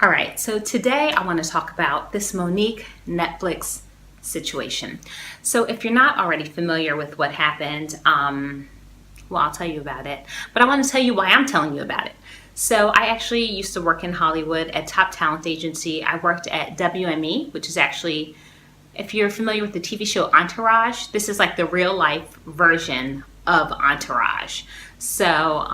All right, so today I want to talk about this Monique Netflix situation. So if you're not already familiar with what happened, well, I'll tell you about it, but I want to tell you why I'm telling you about it. So I actually used to work in Hollywood at Top Talent Agency. I worked at WME, which is actually, if you're familiar with the TV show Entourage, this is like the real life version of Entourage. So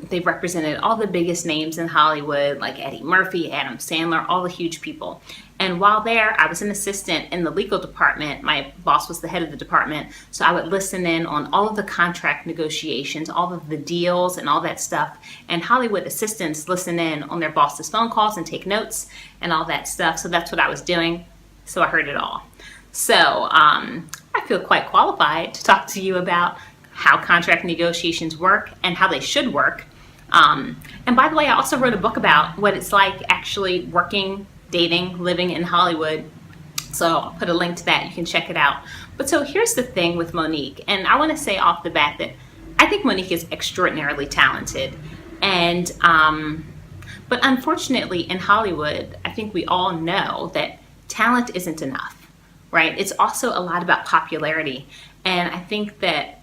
they've represented all the biggest names in Hollywood, like Eddie Murphy, Adam Sandler, all the huge people. And while there, I was an assistant in the legal department. My boss was the head of the department. So I would listen in on all of the contract negotiations, all of the deals and all that stuff. And Hollywood assistants listen in on their boss's phone calls and take notes and all that stuff. So that's what I was doing. So I heard it all. So I feel quite qualified to talk to you about how contract negotiations work and how they should work. And by the way, I also wrote a book about what it's like actually working, dating, living in Hollywood. So I'll put a link to that. You can check it out. But so here's the thing with Monique. And I want to say off the bat that I think Monique is extraordinarily talented. And, but unfortunately in Hollywood, I think we all know that talent isn't enough, right? It's also a lot about popularity. And I think that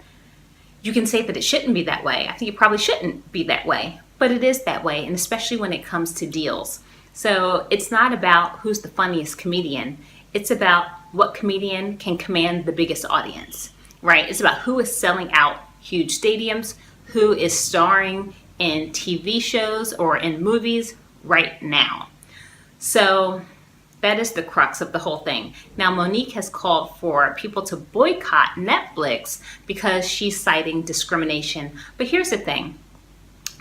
you can say that it shouldn't be that way. I think it probably shouldn't be that way, but it is that way, and especially when it comes to deals. So it's not about who's the funniest comedian. It's about what comedian can command the biggest audience, right? It's about who is selling out huge stadiums, who is starring in TV shows or in movies right now. So that is the crux of the whole thing. Now, Monique has called for people to boycott Netflix because she's citing discrimination. But here's the thing.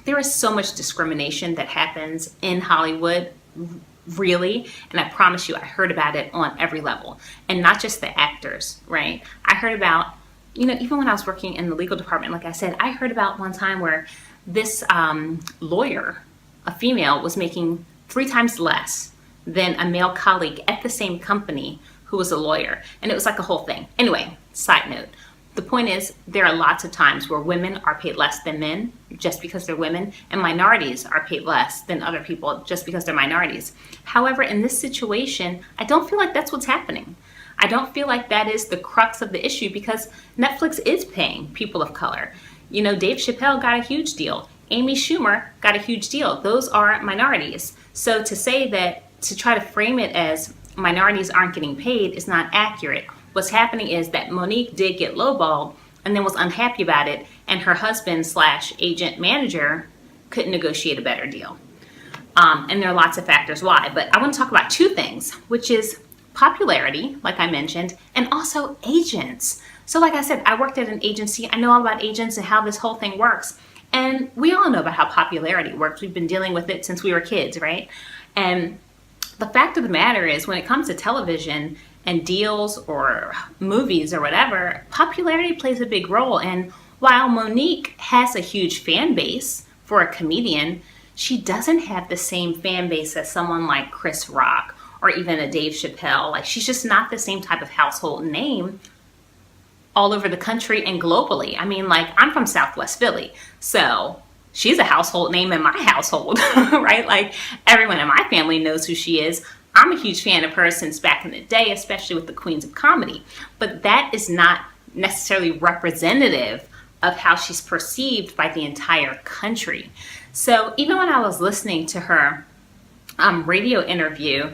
There is so much discrimination that happens in Hollywood, really. And I promise you, I heard about it on every level. And not just the actors, right? I heard about, even when I was working in the legal department, like I said, I heard about one time where this lawyer, a female, was making 3 times less than a male colleague at the same company who was a lawyer. And it was like a whole thing. Anyway, side note. The point is, there are lots of times where women are paid less than men just because they're women, and minorities are paid less than other people just because they're minorities. However, in this situation, I don't feel like that's what's happening. I don't feel like that is the crux of the issue because Netflix is paying people of color. Dave Chappelle got a huge deal. Amy Schumer got a huge deal. Those are minorities. So to try to frame it as minorities aren't getting paid is not accurate. What's happening is that Monique did get lowballed and then was unhappy about it, and her husband/agent manager couldn't negotiate a better deal. And there are lots of factors why, but I want to talk about 2 things, which is popularity, like I mentioned, and also agents. So like I said, I worked at an agency. I know all about agents and how this whole thing works. And we all know about how popularity works. We've been dealing with it since we were kids, right? And the fact of the matter is, when it comes to television and deals or movies or whatever, popularity plays a big role. And while Monique has a huge fan base for a comedian, she doesn't have the same fan base as someone like Chris Rock or even a Dave Chappelle. Like, she's just not the same type of household name all over the country and globally. I mean, like, I'm from Southwest Philly, so she's a household name in my household, right? Like, everyone in my family knows who she is. I'm a huge fan of her since back in the day, especially with the Queens of Comedy. But that is not necessarily representative of how she's perceived by the entire country. So even when I was listening to her radio interview,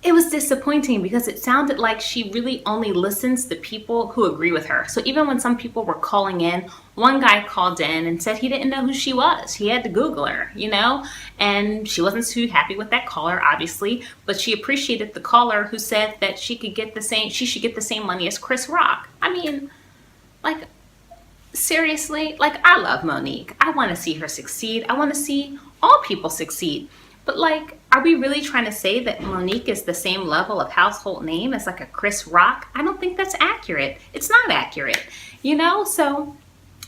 it was disappointing because it sounded like she really only listens to people who agree with her. So even when some people were calling in, one guy called in and said he didn't know who she was. He had to Google her, and she wasn't too happy with that caller, obviously, but she appreciated the caller who said that she should get the same money as Chris Rock. I mean, like, seriously, like, I love Monique. I want to see her succeed. I want to see all people succeed. But like, are we really trying to say that Monique is the same level of household name as like a Chris Rock? I don't think that's accurate. It's not accurate, So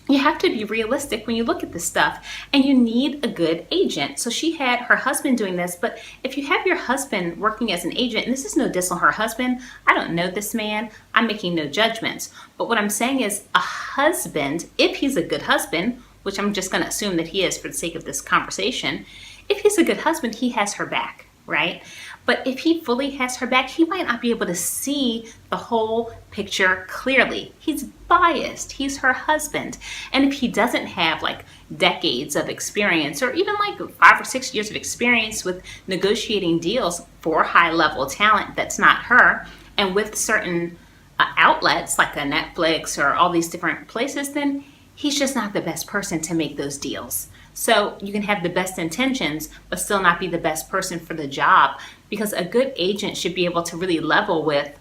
you have to be realistic when you look at this stuff, and you need a good agent. So she had her husband doing this, but if you have your husband working as an agent, and this is no diss on her husband, I don't know this man, I'm making no judgments. But what I'm saying is, a husband, if he's a good husband, which I'm just going to assume that he is for the sake of this conversation, if he's a good husband, he has her back. right? But if he fully has her back, he might not be able to see the whole picture clearly. He's biased. He's her husband. And if he doesn't have like decades of experience or even like 5 or 6 years of experience with negotiating deals for high level talent that's not her and with certain outlets like a Netflix or all these different places, then he's just not the best person to make those deals. So you can have the best intentions, but still not be the best person for the job, because a good agent should be able to really level with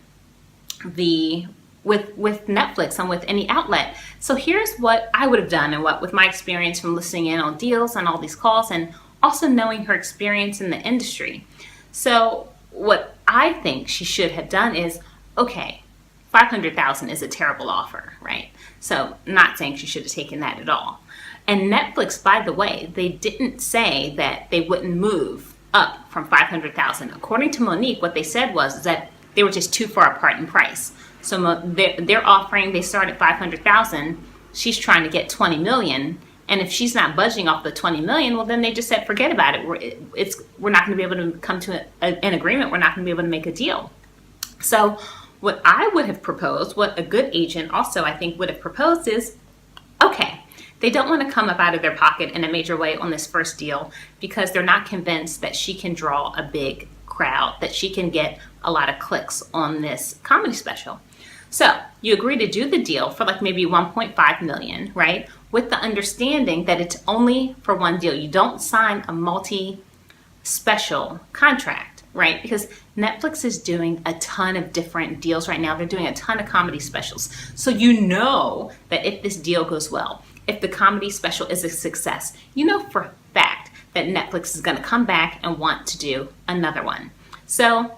with Netflix and with any outlet. So here's what I would have done, and what with my experience from listening in on deals and all these calls, and also knowing her experience in the industry. So what I think she should have done is, okay, 500,000 is a terrible offer, right? So not saying she should have taken that at all. And Netflix, by the way, they didn't say that they wouldn't move up from 500,000. According to Monique, what they said was that they were just too far apart in price. So they're offering, they start at 500,000. She's trying to get 20 million. And if she's not budging off the 20 million, well, then they just said, forget about it. We're not going to be able to come to an agreement. We're not going to be able to make a deal. So what I would have proposed, what a good agent also I think would have proposed is, okay, they don't want to come up out of their pocket in a major way on this first deal because they're not convinced that she can draw a big crowd, that she can get a lot of clicks on this comedy special. So you agree to do the deal for like maybe 1.5 million, right? With the understanding that it's only for one deal. You don't sign a multi-special contract, right? Because Netflix is doing a ton of different deals right now. They're doing a ton of comedy specials. So you know that if this deal goes well, if the comedy special is a success, you know for a fact that Netflix is going to come back and want to do another one. So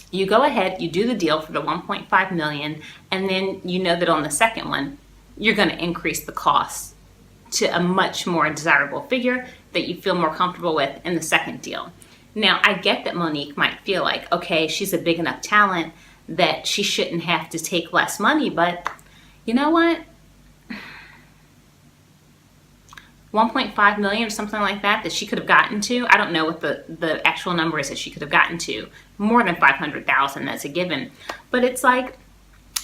you go ahead, you do the deal for the 1.5 million, and then you know that on the second one, you're going to increase the cost to a much more desirable figure that you feel more comfortable with in the second deal. Now, I get that Monique might feel like, okay, she's a big enough talent that she shouldn't have to take less money, but you know what? 1.5 million or something like that she could have gotten to. I don't know what the actual number is that she could have gotten to. More than 500,000, that's a given. But it's like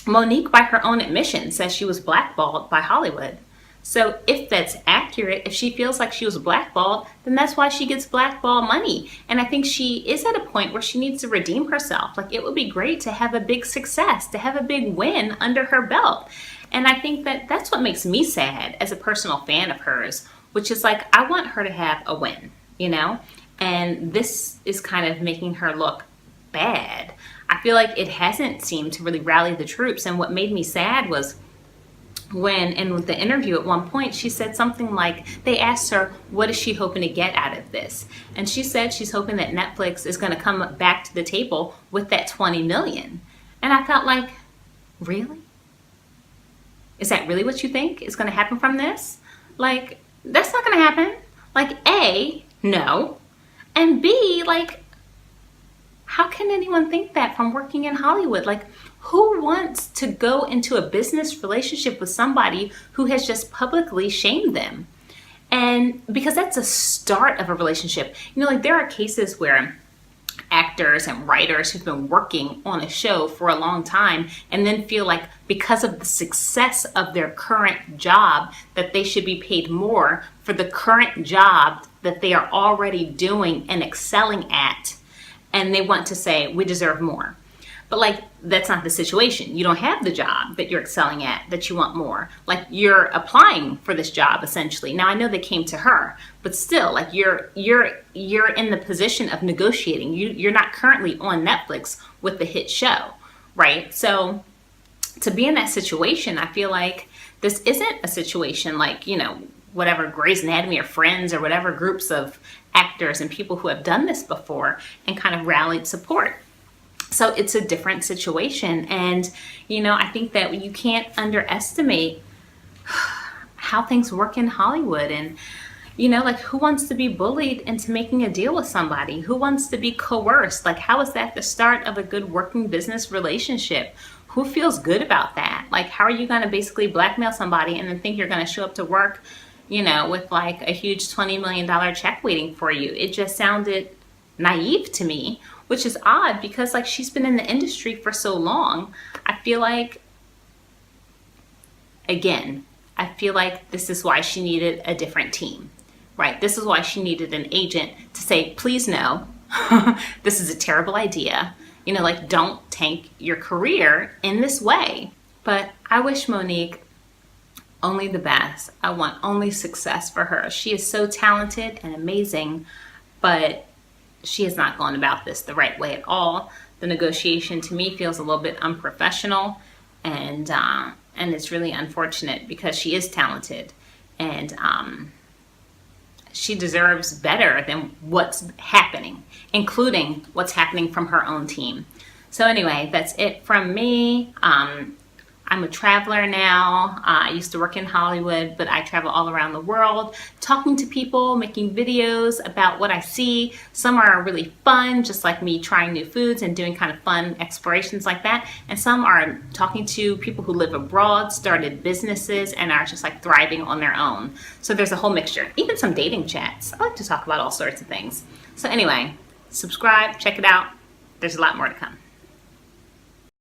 Monique, by her own admission, says she was blackballed by Hollywood. So if that's accurate, if she feels like she was blackballed, then that's why she gets blackball money. And I think she is at a point where she needs to redeem herself. Like, it would be great to have a big success, to have a big win under her belt. And I think that that's what makes me sad as a personal fan of hers, which is like, I want her to have a win, you know? And this is kind of making her look bad. I feel like it hasn't seemed to really rally the troops. And what made me sad was when, in the interview at one point, she said something like, they asked her, what is she hoping to get out of this? And she said she's hoping that Netflix is going to come back to the table with that 20 million. And I felt like, really? Is that really what you think is going to happen from this? Like, that's not going to happen. Like, A, no. And B, like, how can anyone think that from working in Hollywood? Like, who wants to go into a business relationship with somebody who has just publicly shamed them? And because that's a start of a relationship. You know, like, there are cases where actors and writers who've been working on a show for a long time and then feel like because of the success of their current job that they should be paid more for the current job that they are already doing and excelling at. And they want to say, we deserve more. But like, that's not the situation. You don't have the job that you're excelling at, that you want more. Like, you're applying for this job essentially. Now, I know they came to her, but still, like, you're in the position of negotiating. You're not currently on Netflix with the hit show, right? So to be in that situation, I feel like this isn't a situation like, you know, whatever Grey's Anatomy or Friends or whatever groups of actors and people who have done this before and kind of rallied support. So it's a different situation. And, you know, I think that you can't underestimate how things work in Hollywood. And, you know, like, who wants to be bullied into making a deal with somebody? Who wants to be coerced? Like, how is that the start of a good working business relationship? Who feels good about that? Like, how are you going to basically blackmail somebody and then think you're going to show up to work, you know, with like a huge $20 million check waiting for you? It just sounded naive to me, which is odd because like she's been in the industry for so long. I feel like, again, I feel like this is why she needed a different team, right? This is why she needed an agent to say, please no, this is a terrible idea. You know, like, don't tank your career in this way. But I wish Monique only the best. I want only success for her. She is so talented and amazing, but she has not gone about this the right way at all. The negotiation to me feels a little bit unprofessional, and it's really unfortunate because she is talented, and she deserves better than what's happening, including what's happening from her own team. So anyway, that's it from me. I'm a traveler now. I used to work in Hollywood, but I travel all around the world, talking to people, making videos about what I see. Some are really fun, just like me trying new foods and doing kind of fun explorations like that. And some are talking to people who live abroad, started businesses, and are just like thriving on their own. So there's a whole mixture, even some dating chats. I like to talk about all sorts of things. So anyway, subscribe, check it out. There's a lot more to come.